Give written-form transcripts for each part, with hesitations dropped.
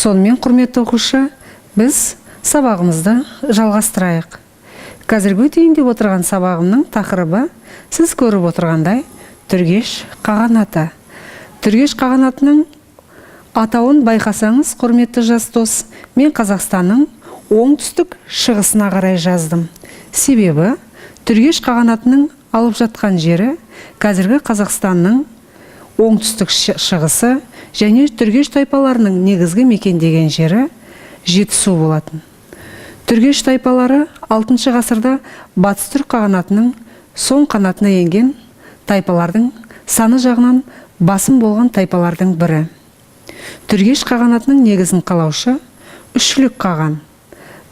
Сонымен құрметті оқушы, біз сабағымызды жалғастырайық. Қазіргі өтейін деп отырған сабағымның тақырыбы сіз көріп отырғандай түргеш қағанаты. Түргеш қағанатының атауын байқасаңыз, құрметті жас дос, мен Қазақстанның оңтүстік шығысына қарай жаздым. Себебі түргеш қағанатының алып жатқан жері қазіргі Қазақстанның оңтүстік шығысы және түргеш тайпаларының негізгі мекендеген жері Жетісу болатын. Түргеш тайпалары 6 ғасырда батыс түрік қағанатының соң қанатына енген тайпалардың саны жағынан басым болған тайпалардың бірі. Түргеш қағанатының негізін қалаушы Үшлік қаған.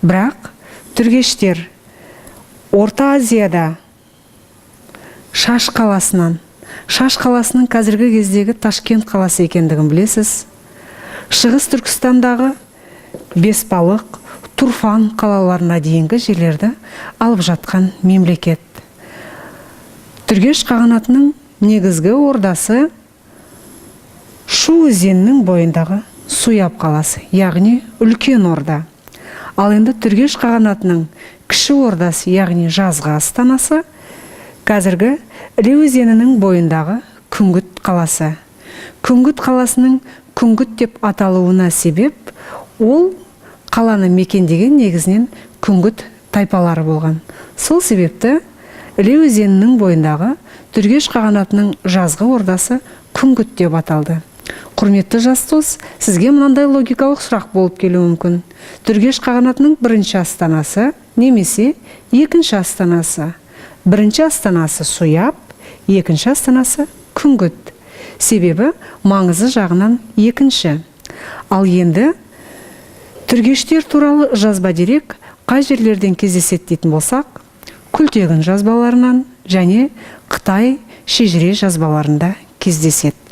Бірақ түргештер Орта Азияда Шаш қаласының қазіргі кездегі Ташкент қаласы екендігін білесіз. Шығыс Түркістандағы Бесбалық, Турфан қалаларына дейінгі жерлерді алып жатқан мемлекет. Түргеш қағанатының негізгі ордасы Шу өзенінің бойындағы Суяб қаласы, яғни үлкен орда. Ал енді түргеш қағанатының кіші ордасы, яғни жазғы астанасы, қазіргі Іле өзенінің бойындағы Күнгіт қаласы. Күнгіт қаласының Күнгіт деп аталуына себеп, ол қаланы мекендеген негізінен Күнгіт тайпалары болған. Сол себепті Іле өзенінің бойындағы түргеш қағанатының жазғы ордасы Күнгіт деп аталды. Құрметті жас дос, сізге мынандай логикалық сұрақ болып келуі мүмкін. Түргеш қағанатының бірінші астанасы немесе екінші астанасы? Бірінші астанасы Суяб, екінші астанасы Күнгіт. Себебі маңызы жағынан екінші. Ал енді түргештер туралы жазба дерек қай жерлерден кездеседі дейтін болсақ, Күлтегін жазбаларынан және Қытай шежіре жазбаларында кездеседі.